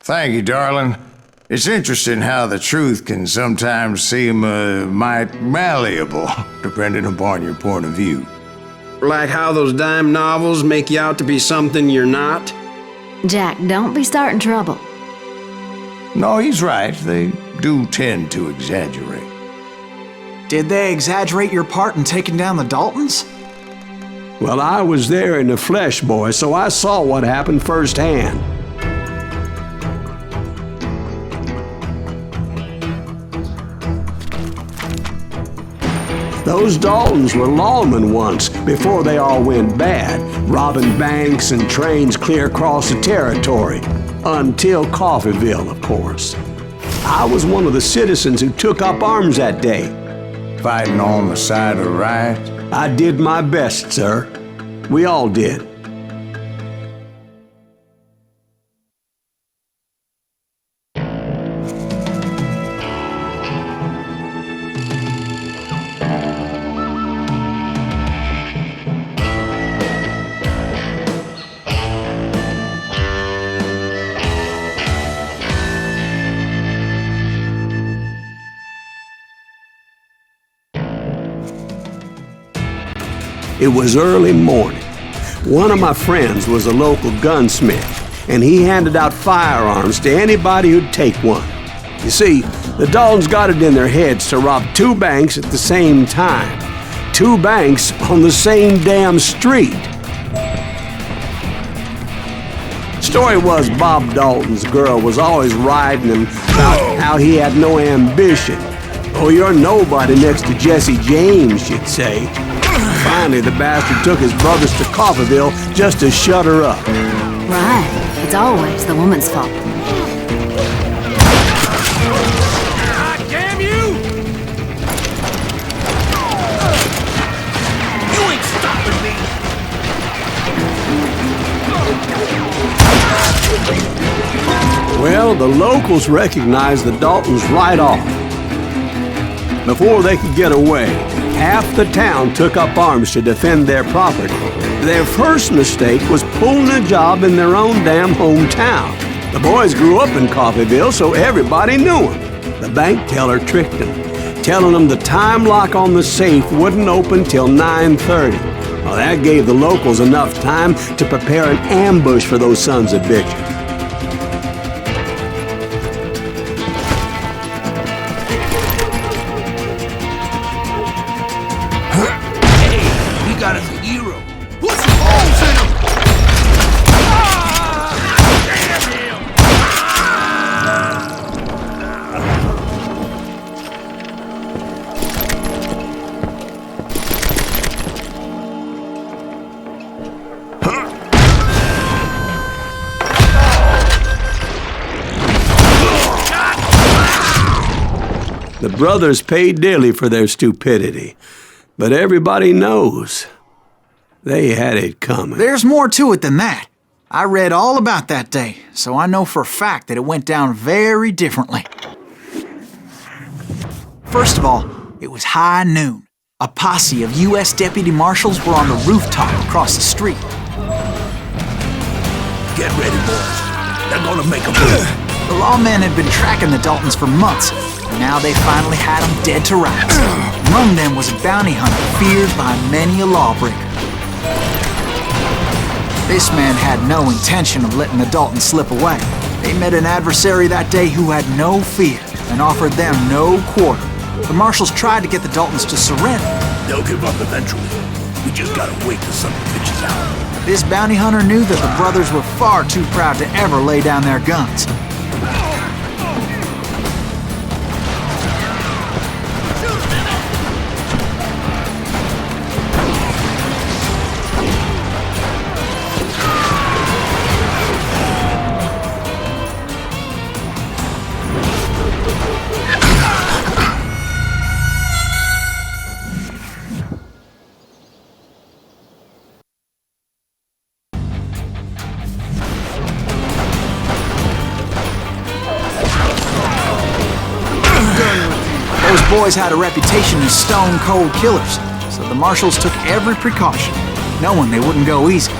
Thank you, darling. It's interesting how the truth can sometimes seem might malleable, depending upon your point of view. Like how those dime novels make you out to be something you're not? Jack, don't be starting trouble. No, he's right. They do tend to exaggerate. Did they exaggerate your part in taking down the Daltons? Well, I was there in the flesh, boy, so I saw what happened firsthand. Those Daltons were lawmen once, before they all went bad, robbing banks and trains clear across the territory. Until Coffeeville, of course. I was one of the citizens who took up arms that day. Fighting on the side of the right? I did my best, sir. We all did. It was early morning. One of my friends was a local gunsmith, and he handed out firearms to anybody who'd take one. You see, the Daltons got it in their heads to rob 2 banks at the same time. 2 banks on the same damn street. Story was Bob Dalton's girl was always riding him about how he had no ambition. Oh, you're nobody next to Jesse James, she'd say. Finally, the bastard took his brothers to Coffeeville just to shut her up. Right. It's always the woman's fault. God damn you! You ain't stopping me! Well, the locals recognized the Daltons right off. Before they could get away, half the town took up arms to defend their property. Their first mistake was pulling a job in their own damn hometown. The boys grew up in Coffeeville, so everybody knew them. The bank teller tricked them, telling them the time lock on the safe wouldn't open till 9:30. Well, that gave the locals enough time to prepare an ambush for those sons of bitches. Got us a hero. Put some holes in him! Damn him! The brothers paid dearly for their stupidity, but everybody knows they had it coming. There's more to it than that. I read all about that day, so I know for a fact that it went down very differently. First of all, it was high noon. A posse of U.S. deputy marshals were on the rooftop across the street. Get ready, boys. They're gonna make a move. The lawmen had been tracking the Daltons for months, and now they finally had them dead to rights. Among them was a bounty hunter feared by many a lawbreaker. This man had no intention of letting the Daltons slip away. They met an adversary that day who had no fear and offered them no quarter. The marshals tried to get the Daltons to surrender. They'll give up eventually. We just gotta wait till some bitches out. This bounty hunter knew that the brothers were far too proud to ever lay down their guns. Those boys had a reputation as stone-cold killers, so the marshals took every precaution, knowing they wouldn't go easy.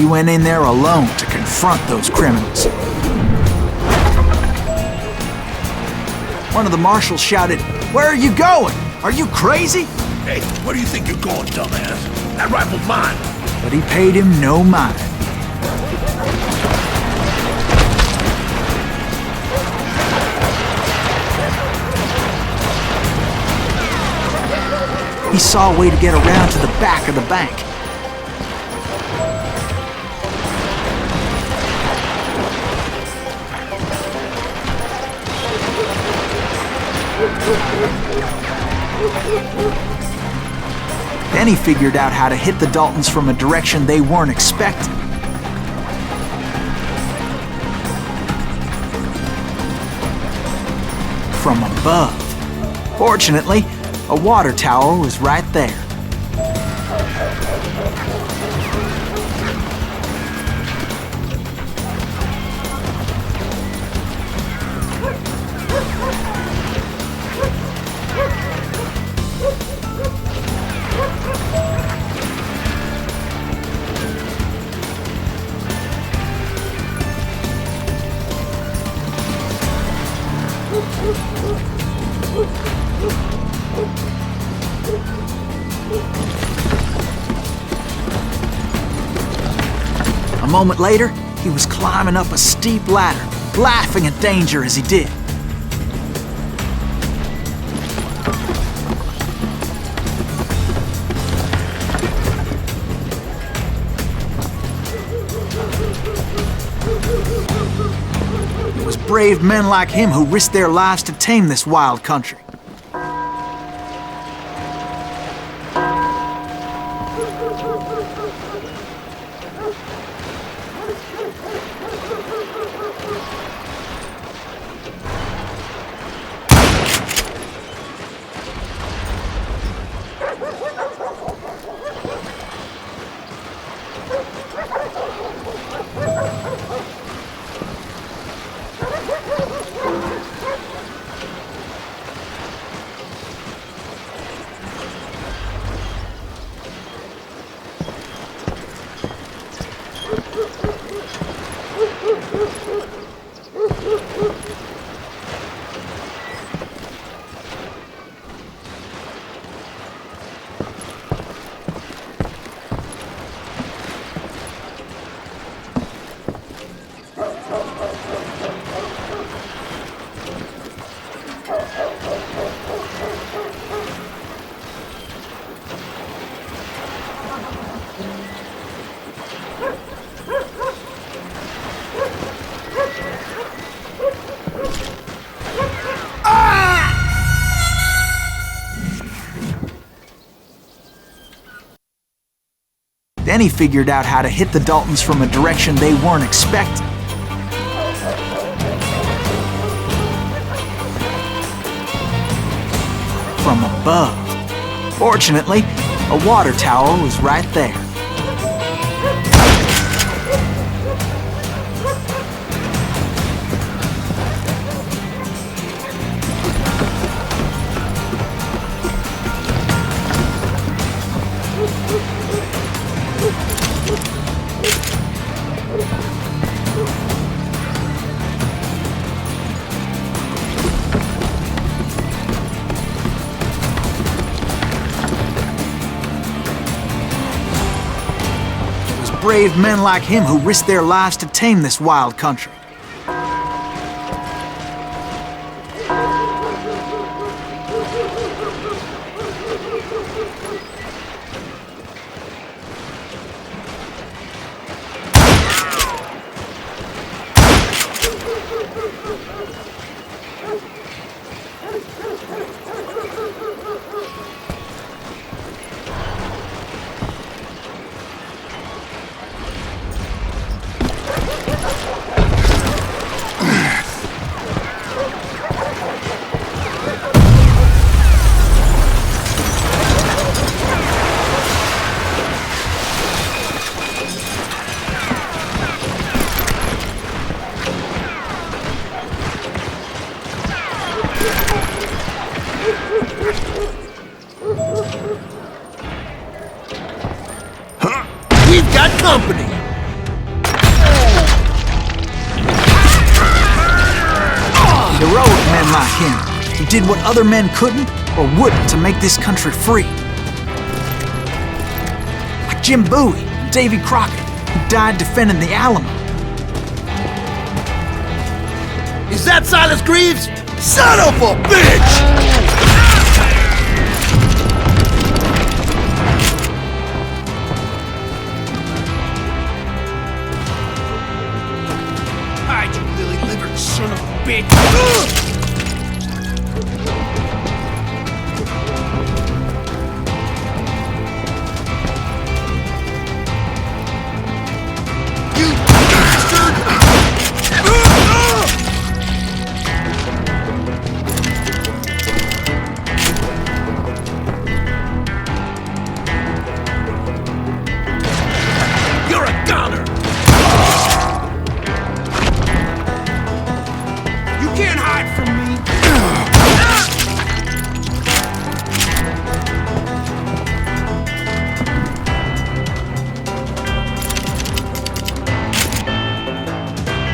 went in there alone to confront those criminals. One of the marshals shouted, "Where are you going? Are you crazy?" Hey, where do you think you're going, dumbass? That rifle's mine. But he paid him no mind. He saw a way to get around to the back of the bank. Then he figured out how to hit the Daltons from a direction they weren't expecting. From above. Fortunately, a water tower was right there. A moment later, he was climbing up a steep ladder, laughing at danger as he did. It was brave men like him who risked their lives to tame this wild country. Then he figured out how to hit the Daltons from a direction they weren't expecting. From above. Fortunately, a water tower was right there. Brave men like him who risked their lives to tame this wild country. like him, who did what other men couldn't or wouldn't to make this country free. Like Jim Bowie and Davy Crockett, who died defending the Alamo. Is that Silas Greaves? Son of a bitch! Hide, you lily-livered son of a bitch!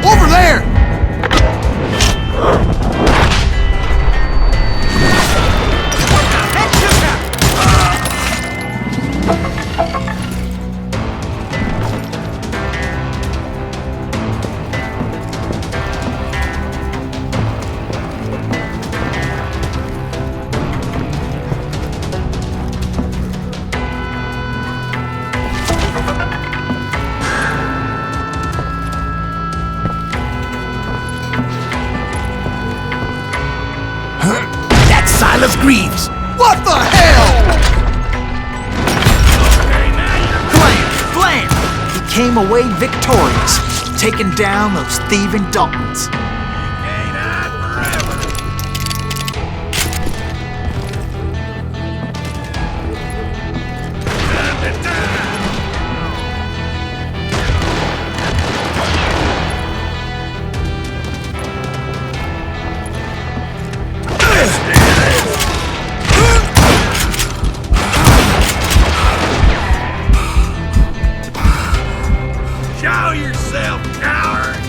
Over there! Silas Greaves! What the hell? Blam! He came away victorious, taking down those thieving Daltons. Show yourself, coward!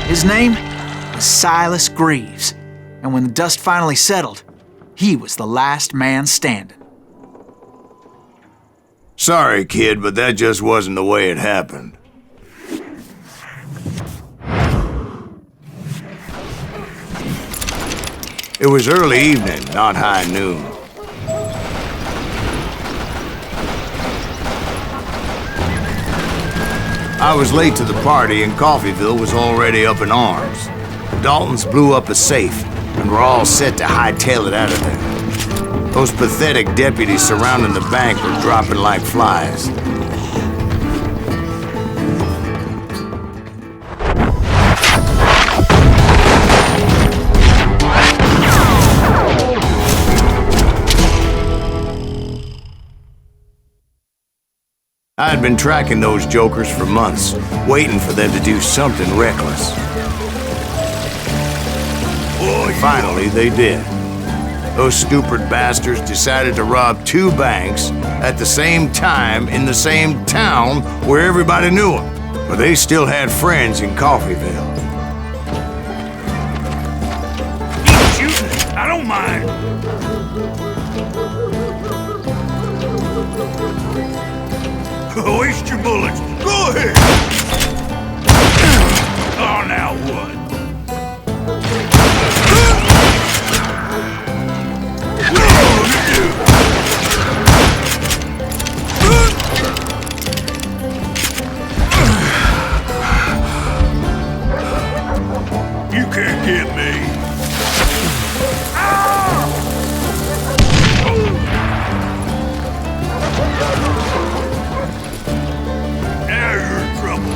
His name was Silas Greaves, and when the dust finally settled, he was the last man standing. Sorry, kid, but that just wasn't the way it happened. It was early evening, not high noon. I was late to the party and Coffeyville was already up in arms. The Daltons blew up a safe and were all set to hightail it out of there. Those pathetic deputies surrounding the bank were dropping like flies. I had been tracking those jokers for months, waiting for them to do something reckless. Finally, they did. Those stupid bastards decided to rob 2 banks at the same time in the same town where everybody knew them. But they still had friends in Coffeyville. Keep shooting. I don't mind. Waste your bullets. Go ahead. Oh, now what? You can't get me. Now you're in trouble.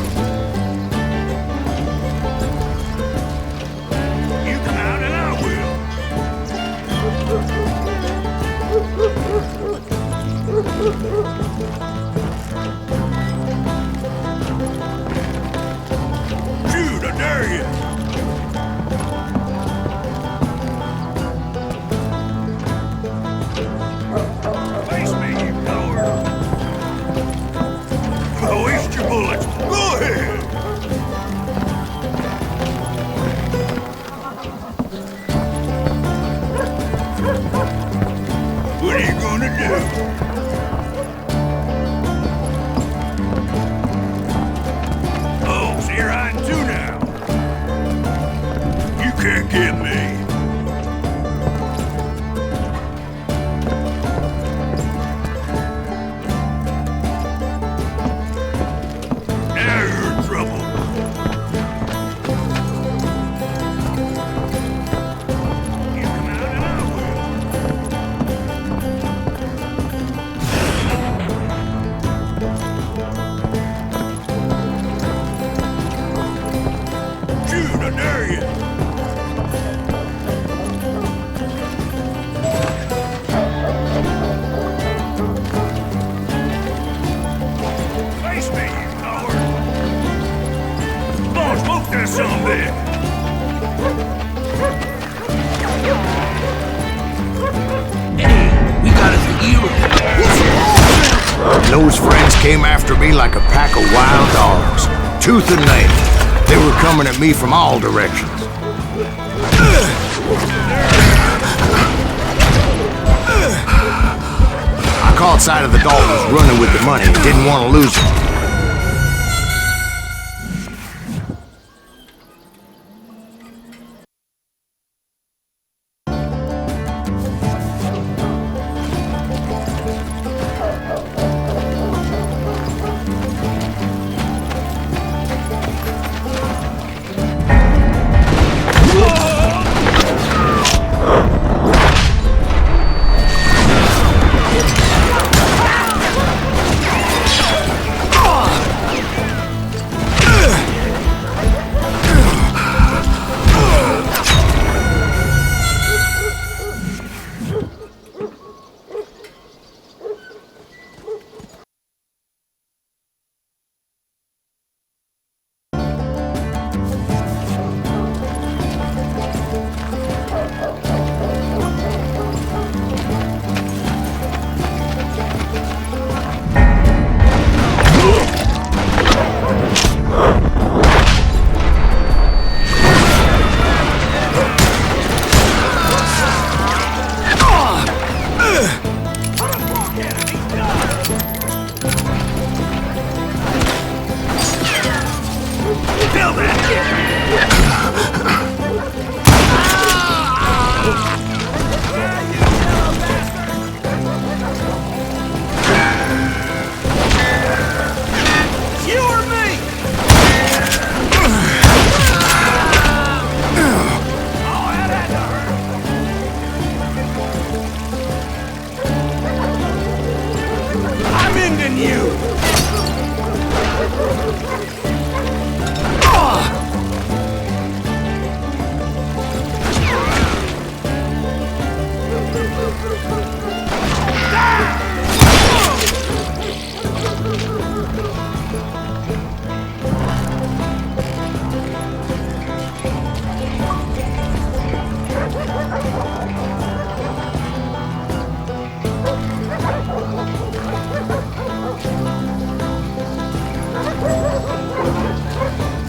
those friends came after me like a pack of wild dogs, tooth and nail. They were coming at me from all directions. I caught sight of the Daltons running with the money and didn't want to lose them.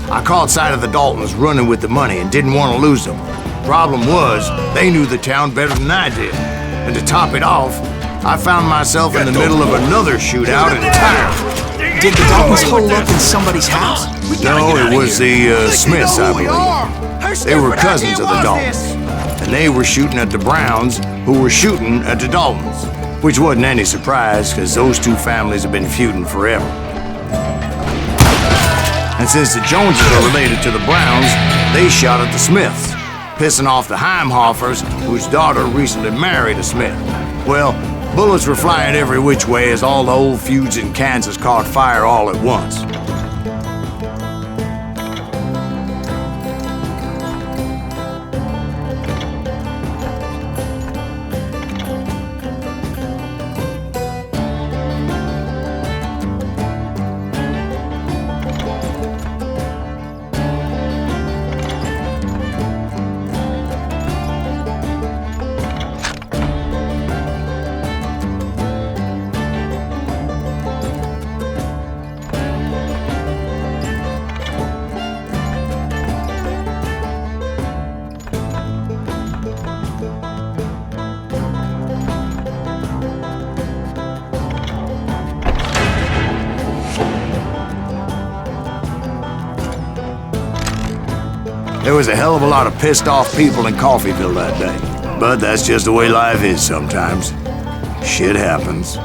I caught sight of the Daltons running with the money and didn't want to lose them. Problem was, they knew the town better than I did. And to top it off, I found myself in the middle of another shootout entirely. Did the Daltons hole up in somebody's house? No, it was the Smiths, I believe. They were cousins of the Daltons. And they were shooting at the Browns, who were shooting at the Daltons. Which wasn't any surprise, because those two families have been feuding forever. And since the Joneses are related to the Browns, they shot at the Smiths, pissing off the Heimhoffers, whose daughter recently married a Smith. Well, bullets were flying every which way as all the old feuds in Kansas caught fire all at once. There was a hell of a lot of pissed off people in Coffeyville that day. But that's just the way life is sometimes. Shit happens.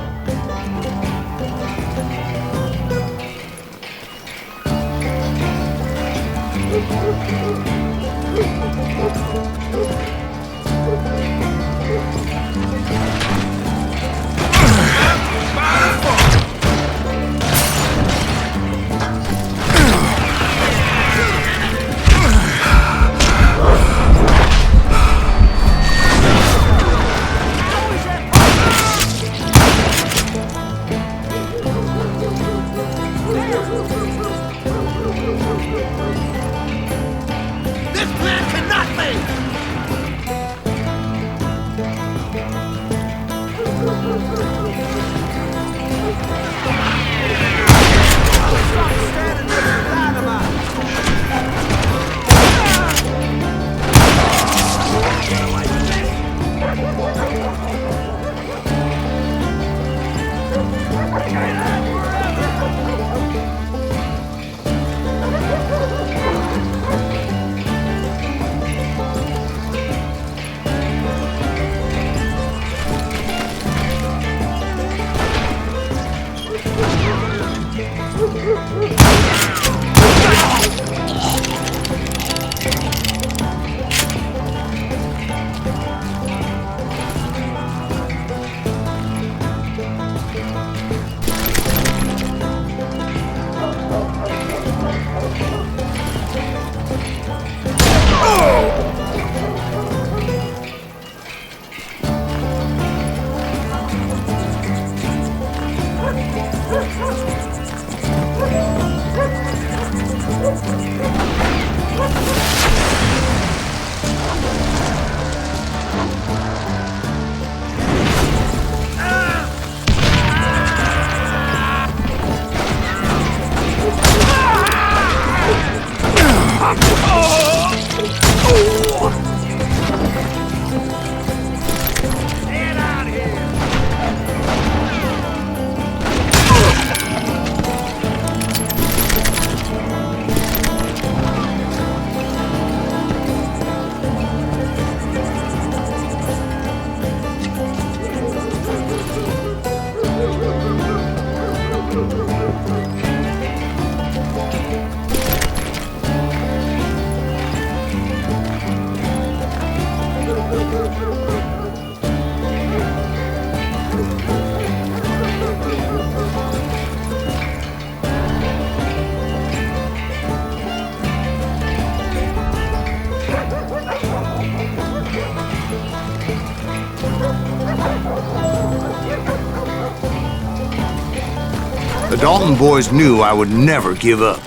The Dalton boys knew I would never give up.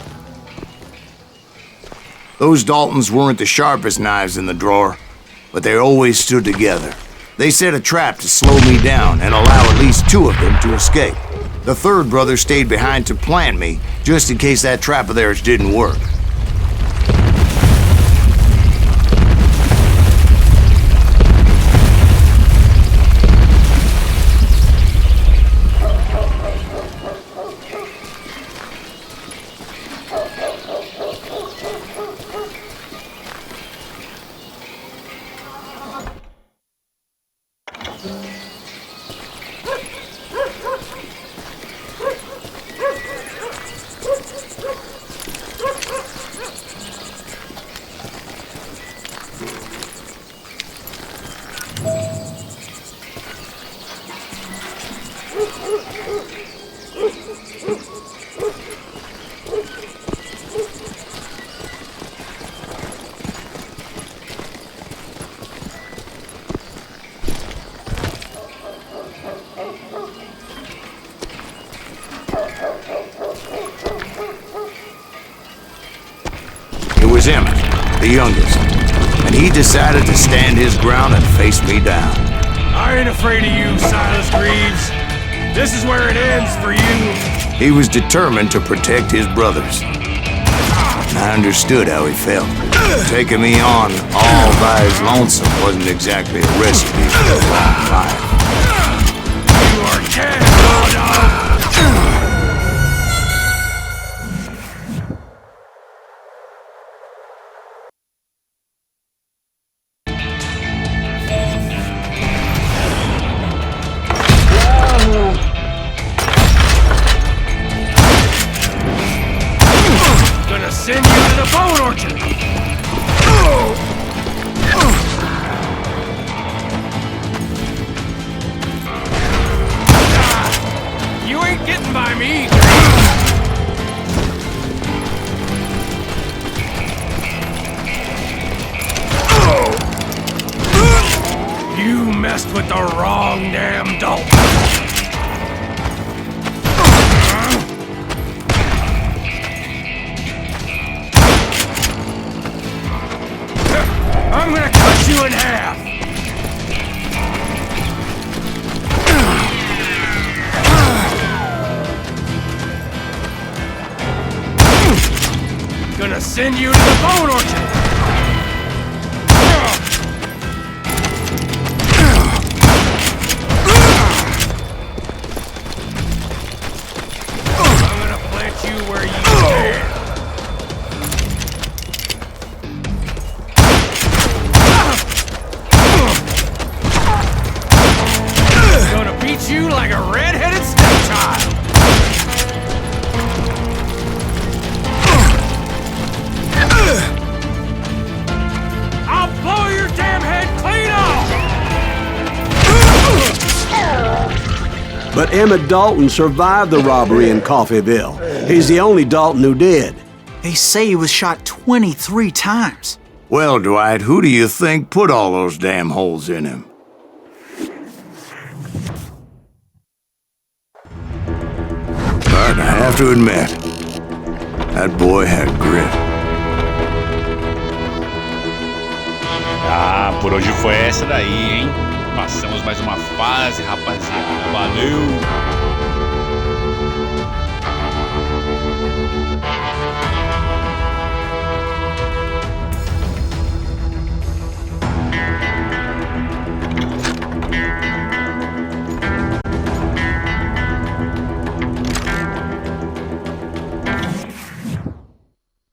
Those Daltons weren't the sharpest knives in the drawer, but they always stood together. They set a trap to slow me down and allow at least two of them to escape. The third brother stayed behind to plant me, just in case that trap of theirs didn't work. It was Emmett, the youngest, and he decided to stand his ground and face me down. I ain't afraid of you, Silas Greaves. This is where it ends for you. He was determined to protect his brothers. I understood how he felt. Taking me on all by his lonesome wasn't exactly a recipe for a long life. You are dead, dog. Gonna send you to the bone orchard. You ain't getting by me. You messed with the wrong damn Dalton. I'm gonna cut you in half! Gonna send you to the bone orchard! I'm gonna plant you where you stand! Gonna beat you like a red-headed stepchild! But Emmett Dalton survived the robbery in Coffeyville. He's the only Dalton who did. They say he was shot 23 times. Well, Dwight, who do you think put all those damn holes in him? But I have to admit, that boy had grit. Ah, por hoje foi essa daí, hein? Passamos mais uma fase, rapaziada. Valeu!